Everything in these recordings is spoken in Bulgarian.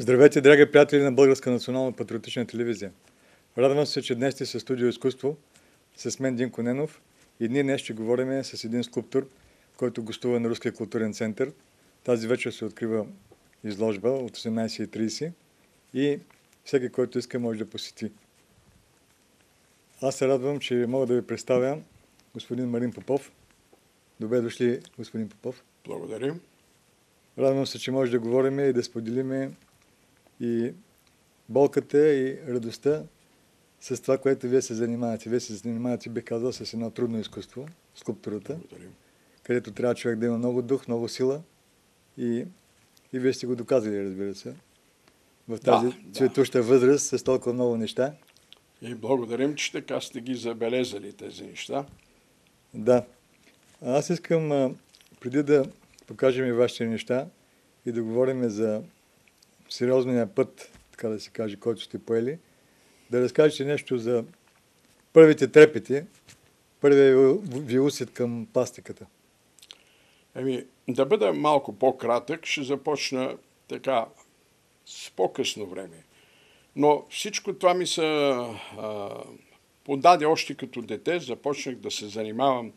Здравейте, драги приятели на Българска национална патриотична телевизия. Радвам се, че днес сте със студио изкуство с мен Динко Ненов и ние днес ще говорим с един скулптор, който гостува на Руския културен център. Тази вечер се открива изложба от 18:30 и всеки, който иска, може да посети. Аз се радвам, че мога да ви представя господин Марин Попов. Добре дошли, господин Попов. Благодарим. Радвам се, че може да говорим и да споделим и болката и радостта с това, което вие се занимавате. Вие се занимавате, бих казал, с едно трудно изкуство, скулптурата, където трябва човек да има много дух, много сила и вие сте го доказали, разбира се, в тази цветуща възраст с толкова много неща. И благодарим, че така сте ги забелезали тези неща. Да. Аз искам, преди да покажем и вашите неща и да говорим за сериозния път, така да се каже, който сте поели, да разкажете нещо за първите трепети, първия ви усет към пластиката. Да бъда малко по-кратък, ще започна така с по-късно време. Но всичко това ми се подаде още като дете. Започнах да се занимавам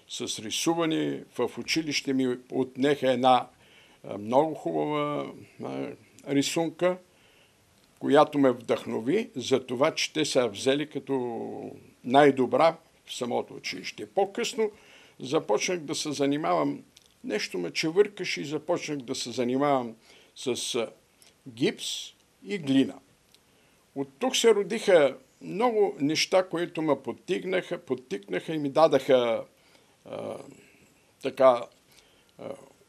с рисуване. В училище ми отнеха една много хубава рисунка, която ме вдъхнови за това, че те са взели като най-добра в самото училище. По-късно започнах да се занимавам, нещо ме чевъркаше и започнах да се занимавам с гипс и глина. От тук се родиха много неща, които ме подтикнаха и ми дадаха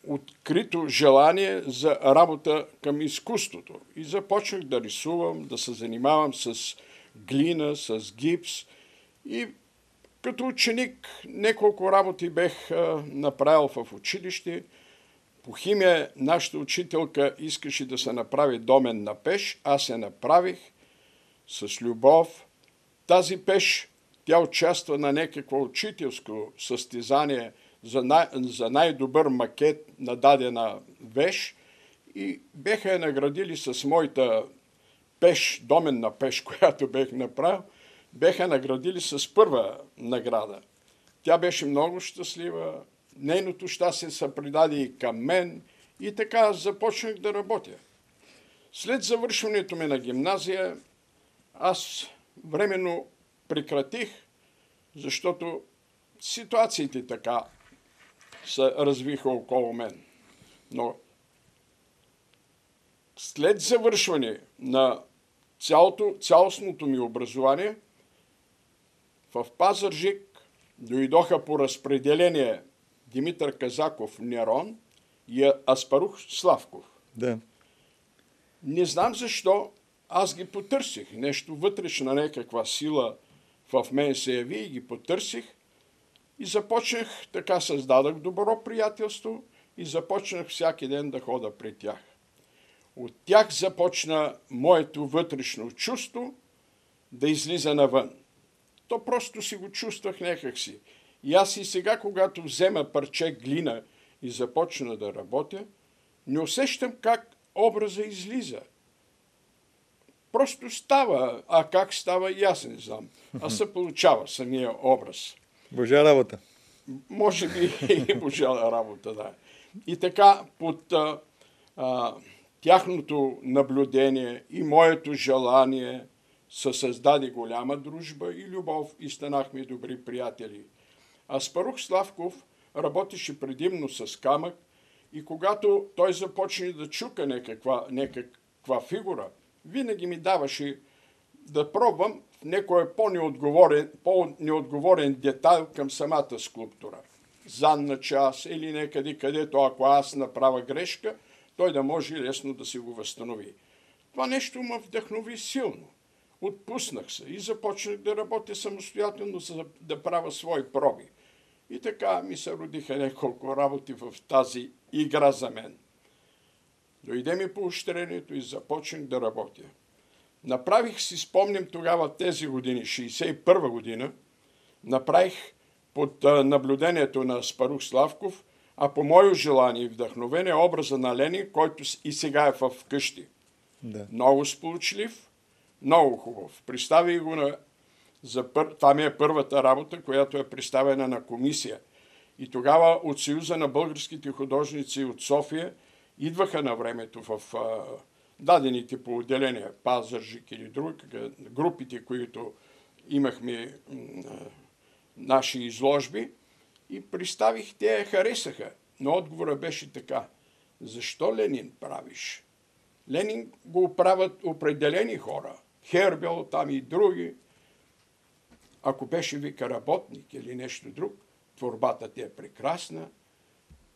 открито желание за работа към изкуството. И започнах да рисувам, да се занимавам с глина, с гипс. И като ученик няколко работи бех направил в училище. По химия нашата учителка искаше да се направи домен на пеш. Аз я направих с любов. Тази пеш, тя участва на някакво учителско състезание за най-добър макет на дадена вещ и беха я наградили с моята пеш, доменна пеш, която бех направил, беха наградили с първа награда. Тя беше много щастлива, нейното щастие се придаде и към мен и така започнах да работя. След завършването ми на гимназия, аз временно прекратих, защото ситуациите така се развиха около мен. Но след завършване на цялостното ми образование, в Пазарджик дойдоха по разпределение Димитър Казаков Нерон и Аспарух Славков. Да. Не знам защо аз ги потърсих. Нещо вътрешна някаква сила в мен се яви и ги потърсих. И започнах, така създадах добро приятелство и започнах всяки ден да хода при тях. От тях започна моето вътрешно чувство да излиза навън. То просто си го чувствах някак си. И аз и сега, когато взема парче глина и започна да работя, не усещам как образа излиза. Просто става, а как става и аз не знам. А се получава самия образ. Божа работа. Може би и Божа работа, да. И така, под тяхното наблюдение и моето желание се създаде голяма дружба и любов и станахме добри приятели. Аспарух Славков работеше предимно с камък и когато той започне да чука някаква фигура, винаги ми даваше да пробвам в някой по-неотговорен детайл към самата скулптура. Задна част или някъде, където ако аз направя грешка, той да може лесно да си го възстанови. Това нещо ме вдъхнови силно. Отпуснах се и започнах да работя самостоятелно, за да правя свои проби. И така ми се родиха няколко работи в тази игра за мен. Дойде ми поощрението и започнах да работя. Направих, си спомням тогава тези години, 61 година, направих под наблюдението на Аспарух Славков, а по мое желание и вдъхновение образа на Ленин, който и сега е в къщи. Да. Много сполучлив, много хубав. Представи го това ми е първата работа, която е представена на комисия. И тогава от Съюза на българските художници от София идваха на времето в дадените по отделения, Пазарджик или други, групите, които имахме наши изложби, и представих, те я харесаха. Но отговора беше така: защо Ленин правиш? Ленин го правят определени хора. Хербел, там и други. Ако беше, вика, работник или нещо друг, творбата ти е прекрасна,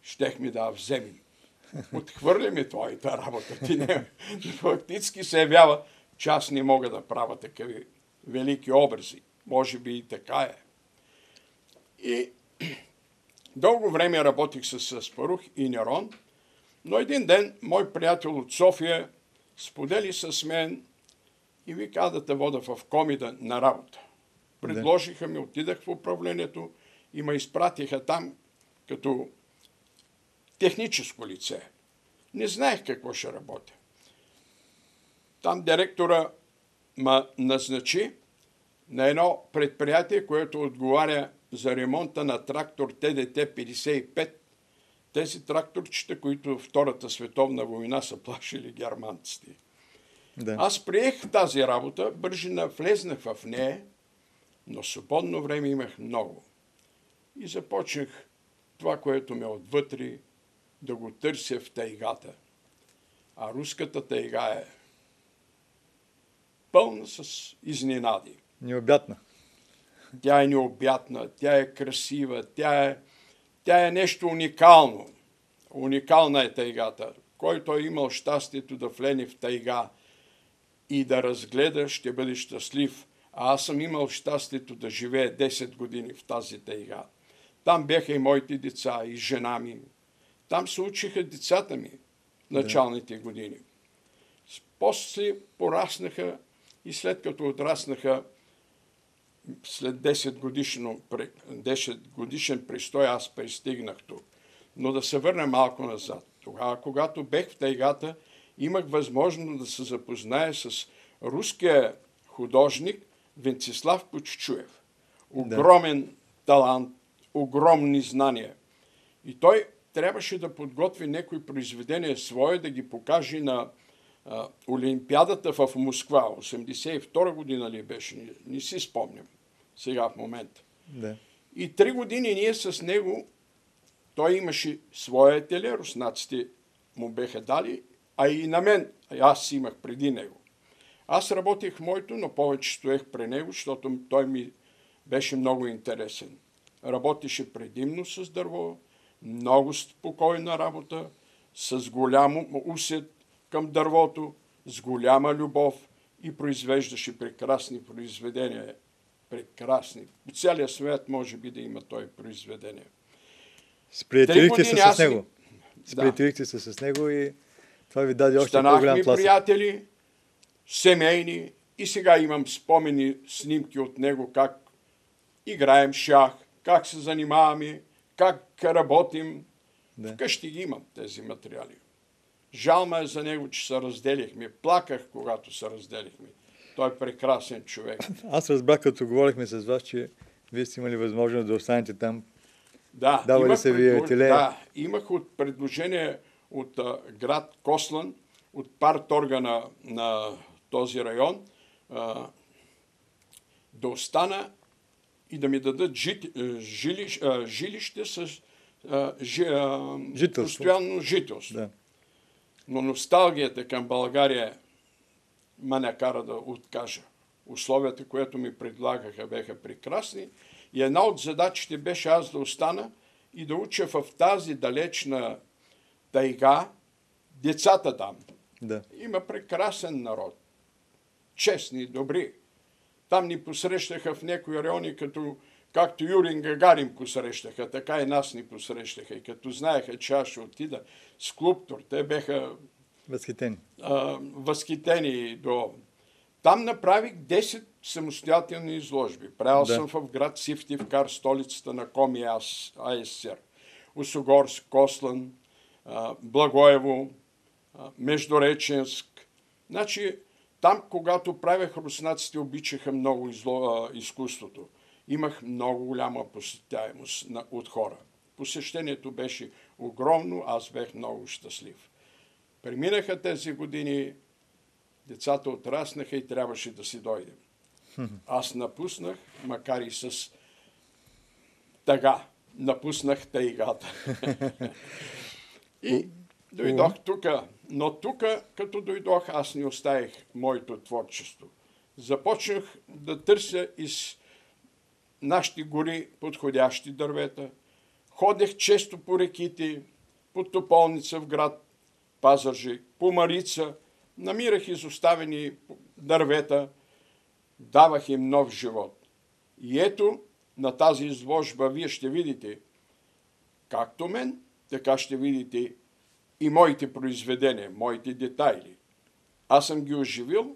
щехме да я вземем. Отхвърляме твоята работа. Ти не, фактически се явява, че аз не мога да правя такива велики образи. Може би и така е. И дълго време работих с Аспарух и Нерон, но един ден мой приятел от София сподели с мен и ви каза да те вода в Комида на работа. Предложиха ми, отидах в управлението и ме изпратиха там като техническо лице. Не знаех какво ще работя. Там директора ме назначи на едно предприятие, което отговаря за ремонта на трактор ТДТ-55. Тези тракторчета, които Втората световна война са плашили германците. Да. Аз приех тази работа, бързина влезнах в нея, но свободно време имах много. И започнах това, което ме отвътре, да го търся в тайгата. А руската тайга е пълна с изненади. Необятна. Тя е необятна, тя е красива, тя е нещо уникално. Уникална е тайгата. Който е имал щастието да влезе в тайга и да разгледа, ще бъде щастлив. А аз съм имал щастието да живея 10 години в тази тайга. Там бяха и моите деца, и жена ми. Там се учиха децата ми в началните години. После пораснаха и след като отраснаха, след 10 годишен престой, аз пристигнах тук. Но да се върна малко назад. Тогава, когато бех в тайгата, имах възможност да се запозная с руския художник Венцислав Поччуев. Огромен талант, огромни знания. И той трябваше да подготви някои произведения свои, да ги покаже на Олимпиадата в Москва. 82 година ли беше? Не си спомням сега в момента. Да. И 3 години ние с него, той имаше своя ателие, руснаците му беха дали, а и на мен, аз имах преди него. Аз работех в моето, но повече стоех при него, защото той ми беше много интересен. Работеше предимно с дърво, много спокойна работа, с голямо усет към дървото, с голяма любов и произвеждаше прекрасни произведения. Прекрасни. По целия свят може би да има той произведения. Сприятелихте се с него. Сприятелихте се с него и това ви даде още по-голям тласък. Станахме приятели, семейни и сега имам спомени, снимки от него, как играем шах, как се занимаваме, как работим. Да. Вкъщи ги имам тези материали. Жал ме е за него, че се разделихме. Плаках, когато се разделихме. Той е прекрасен човек. Аз разбрах, като говорихме с вас, че вие сте имали възможност да останете там. Да, давали се ви ателие. Да, имах предложение от град Кослан, от парторга на този район, да остана и да ми дадат жилище с постоянно жителство. Да. Но носталгията към България ме накара да откажа. Условията, които ми предлагаха, бяха прекрасни и една от задачите беше аз да остана и да уча в тази далечна тайга децата там. Да. Има прекрасен народ. Честни, добри. Там ни посрещаха в някои райони, както Юрин Гагарин посрещаха, така и нас ни посрещаха. И като знаеха, че аз ще отида скулптор, те бяха възхитени. Там направих 10 самостоятелни изложби. Правил съм в град Сивтивкар, столицата на Коми АССР. Усогорск, Кослан, Благоево, Междуреченск, Значи, там, когато правех руснаците, обичаха много изкуството. Имах много голяма посетяемост от хора. Посещението беше огромно, аз бях много щастлив. Преминаха тези години, децата отраснаха и трябваше да си дойдем. Аз напуснах, макар и с тъга. Напуснах тайгата. И дойдох тук. Но тук, като дойдох, аз не оставих моето творчество. Започнах да търся из нашите гори подходящи дървета. Ходех често по реките, по Тополница в град Пазарджик, по Марица. Намирах изоставени дървета, давах им нов живот. И ето на тази изложба вие ще видите както мен, така ще видите и моите произведения, моите детайли. Аз съм ги оживил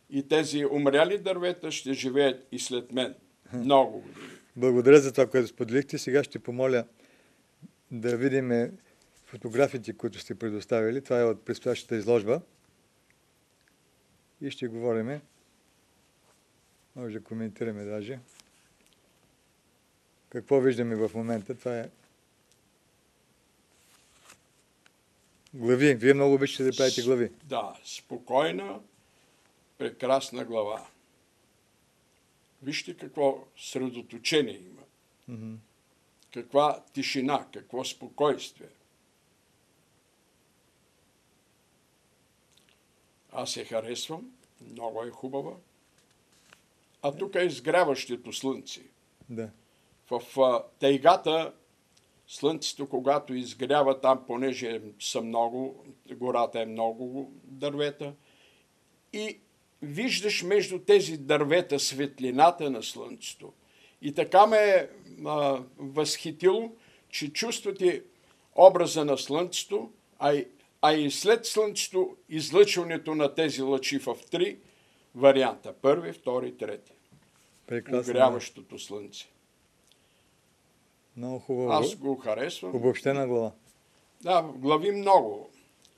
и тези умряли дървета ще живеят и след мен много години. Благодаря за това, което споделихте. Сега ще помоля да видим фотографиите, които сте предоставили. Това е от предстоящата изложба. И ще говорим. Може да коментираме даже. Какво виждаме в момента? Това е глави. Вие много обичате да правите глави. Да, спокойна, прекрасна глава. Вижте какво средоточение има. Каква тишина, какво спокойствие. Аз я харесвам, много е хубава. А тук е изгряващото слънце. Да. В тайгата слънцето, когато изгрява там, понеже са много, гората е много дървета, и виждаш между тези дървета светлината на слънцето. И така ме е възхитило, че чувствате образа на слънцето, а и след слънцето излъчването на тези лъчи в три варианта. Първи, втори, трети. Прекрасно. Огряващото слънце. Много хубаво. Аз го харесвам. Обобщена глава. Да, глави много.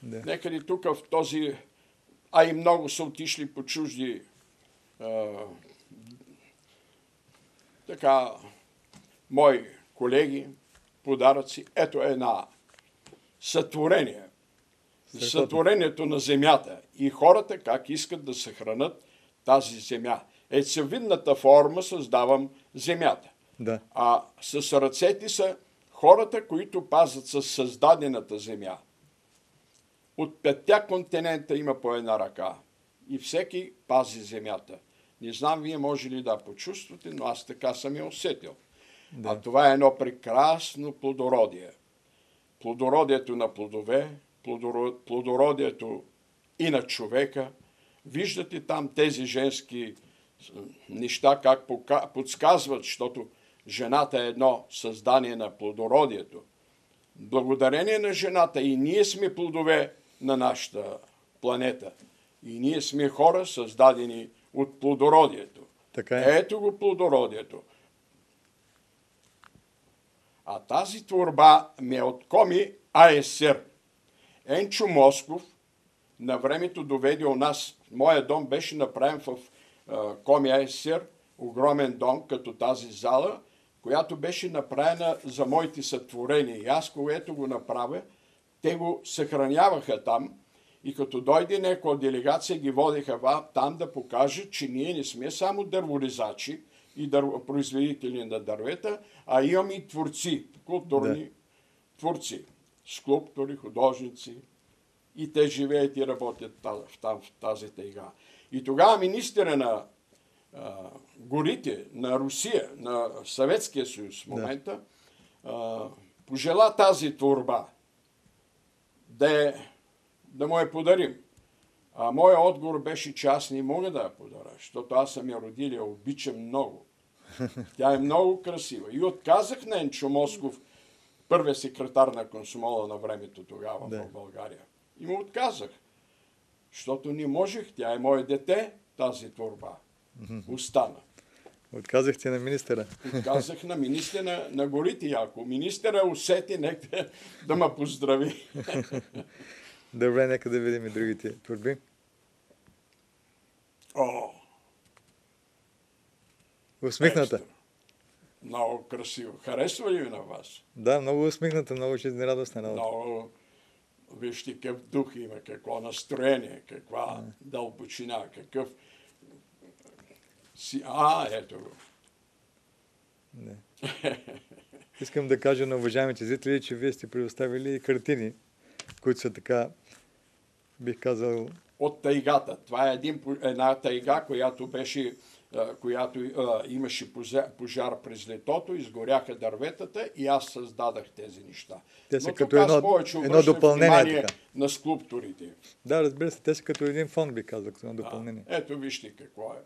Да. Некъде тук в този... А и много са отишли по чужди мои колеги, подаръци. Ето една сътворение. Сътворението на земята. И хората как искат да съхранят тази земя. Ецевидната форма създавам земята. Да. А с ръцете са хората, които пазят със създадената земя. От 5 континента има по една ръка. И всеки пази земята. Не знам, вие може ли да почувствате, но аз така съм я усетил. Да. А това е едно прекрасно плодородие. Плодородието на плодове, плодородието и на човека. Виждате там тези женски неща, как подсказват, защото жената е едно създание на плодородието. Благодарение на жената и ние сме плодове на нашата планета. И ние сме хора, създадени от плодородието. Така е. Ето го плодородието. А тази творба ми е от Коми АСР. Енчо Москов на времето доведе у нас, моя дом беше направен в Коми АСР, огромен дом, като тази зала, която беше направена за моите сътворения. И аз, когато го направя, те го съхраняваха там. И като дойде някоя делегация, ги водиха там да покажат, че ние не сме само дърворезачи и производители на дървета, а имаме и творци, културни творци, скулптори, художници. И те живеят и работят в тази тайга. И тогава министъра на горите на Русия, на Съветския съюз в момента, пожела тази творба да му я подарим. А моят отговор беше, че аз не мога да я подаря, защото аз съм я родил и я обичам много. Тя е много красива. И отказах на Енчо Москов, първият секретар на Комсомола на времето тогава в България. И му отказах, защото не можех, тя е мое дете, тази творба. Остана. Отказахте на министъра. Отказах на министъра на горите. Ако министъра усети, нека да ме поздрави. Добре, нека да видим и другите творби. О, Усмихната. екстра. Много красиво. Харесва ли ви на вас? Да, много усмихната, много жизнерадостна работа. Много, вижте какъв дух има, какво настроение, каква дълбочина, какъв... Ето го. Не. Искам да кажа на уважаемите зрители, че вие сте предоставили картини, които са така, бих казал... От тайгата. Това е една тайга, която имаше пожар през летото, изгоряха дърветата и аз създадах тези неща. Те са Но като тук аз повече едно допълнение. внимание Така. на скулптурите. Да, разбира се, те са като един фон, би казал, като едно допълнение. Ето вижте какво е.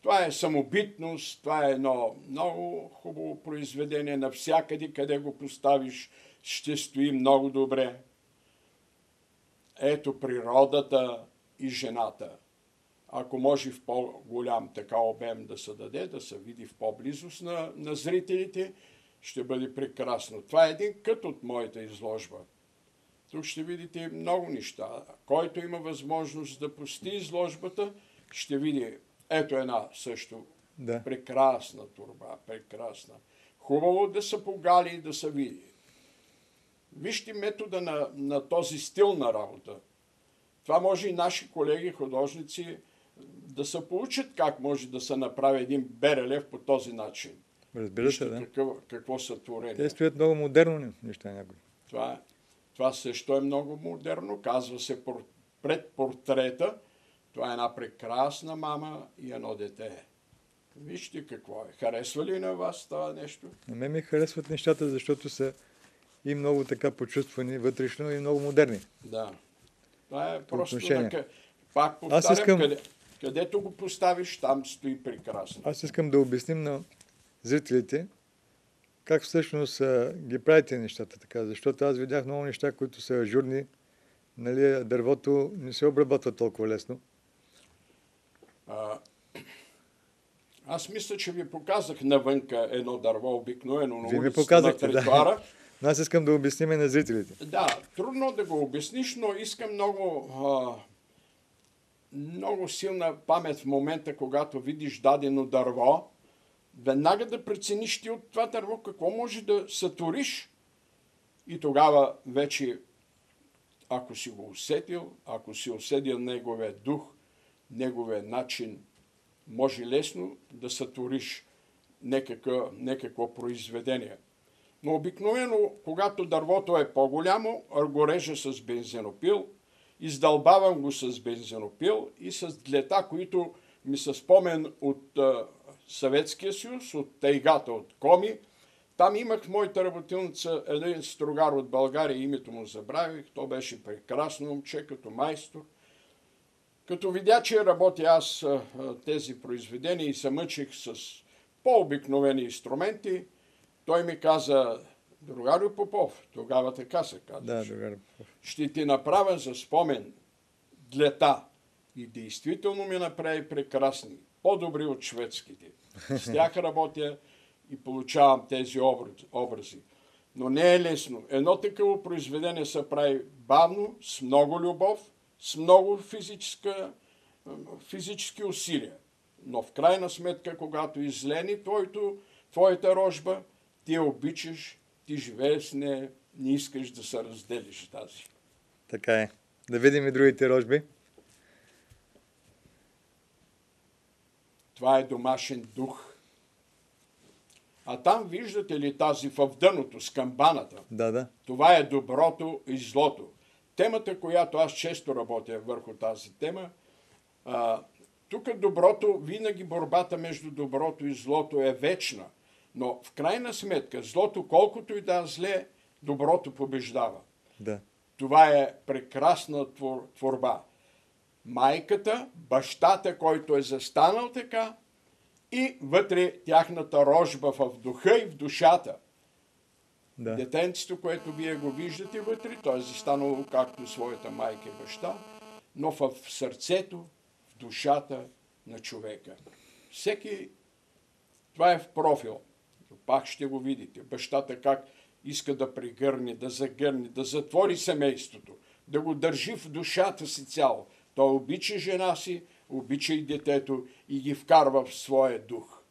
Това е самобитност, това е едно много хубаво произведение. Навсякъде, къде го поставиш, ще стои много добре. Ето природата и жената. Ако може в по-голям така обем да се даде, да се види в по-близост на зрителите, ще бъде прекрасно. Това е един кът от моята изложба. Тук ще видите много неща. Който има възможност да посети изложбата, ще види ето една също прекрасна турба, прекрасна. Хубаво да се погали и да се види. Вижте метода на този стил на работа. Това може и наши колеги, художници, да се получат как може да се направи един берелев по този начин. Разбира се, да. Какво са творения. Те стоят много модерно неща някои. Това също е много модерно. Казва се пред портрета. Това е една прекрасна мама и едно дете. Вижте какво е. Харесва ли на вас това нещо? На мен ми харесват нещата, защото са и много така почувствани вътрешно и много модерни. Да. Това е просто Пак повтарям, където го поставиш, там стои прекрасно. Аз искам да обясним на зрителите как всъщност ги правите нещата така, защото аз видях много неща, които са ажурни. Нали, дървото не се обработва толкова лесно. Аз мисля, че ви показах навънка едно дърво обикновено на улицата на тротуара. Да. Но аз искам да обясним на зрителите. Да, трудно да го обясниш, но искам много силна памет в момента, когато видиш дадено дърво, веднага да прецениш ти от това дърво какво може да сътвориш. И тогава вече, ако си го усетил, ако си усетил неговия дух, неговия начин, може лесно да сътвориш някакво произведение. Но обикновено, когато дървото е по-голямо, го режа с бензинопил, издълбавам го с бензинопил и с длета, които ми са спомен от Съветския съюз, от тайгата, от Коми. Там имах в моята работилница един строгар от България, името му забравих, то беше прекрасно момче, като майстор. Като видя, че работя аз тези произведения и се мъчих с по-обикновени инструменти, той ми каза: другарю Попов, тогава така се казва. Да, другарю Попов. Ще ти направя за спомен длета. И действително ми направи прекрасни, по-добри от шведските. С тях работя и получавам тези образи. Но не е лесно. Едно такова произведение се прави бавно, с много любов, с много физически усилия. Но в крайна сметка, когато излени твоята рожба, ти я обичаш, ти живееш с нея, не искаш да се разделиш тази. Така е. Да видим и другите рожби. Това е домашен дух. А там виждате ли тази в дъното, с камбаната? Да. Това е доброто и злото. Темата, която аз често работя върху тази тема, тук доброто, винаги борбата между доброто и злото е вечна. Но в крайна сметка, злото, колкото и да е зле, доброто побеждава. Да. Това е прекрасна творба. Майката, бащата, който е застанал така, и вътре тяхната рожба в духа и в душата. Да. Детенцето, което вие го виждате вътре, то е застанало както своята майка и баща, но в сърцето, в душата на човека. Всеки, това е в профил. Пак ще го видите. Бащата как иска да прегърне, да загърне, да затвори семейството, да го държи в душата си цяло. Той обича жена си, обичай детето и ги вкарва в своя дух.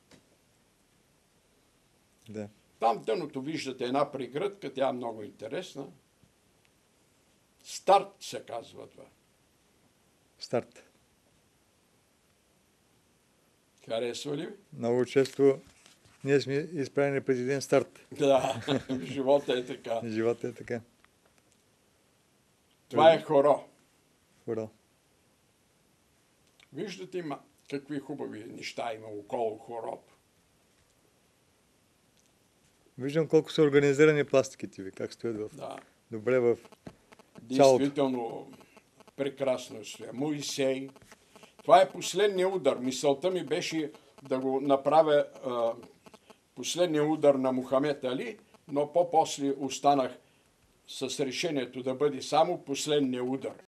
Да. Там дъното виждате една прегръдка, тя е много интересна. Старт се казва това. Старт. Харесва ли ви? Много често ние сме изправени пред един старт. Да, живота е така. Живота е така. Това е хоро. Хоро. Виждате какви хубави неща има около хорото. Виждам колко са организирани пластиките ви, как стоят Да. добре в цялото. Действително прекрасно стоя. Моисей. Това е последния удар. Мисълта ми беше да го направя последния удар на Мухамед Али, но по-после останах с решението да бъде само последния удар.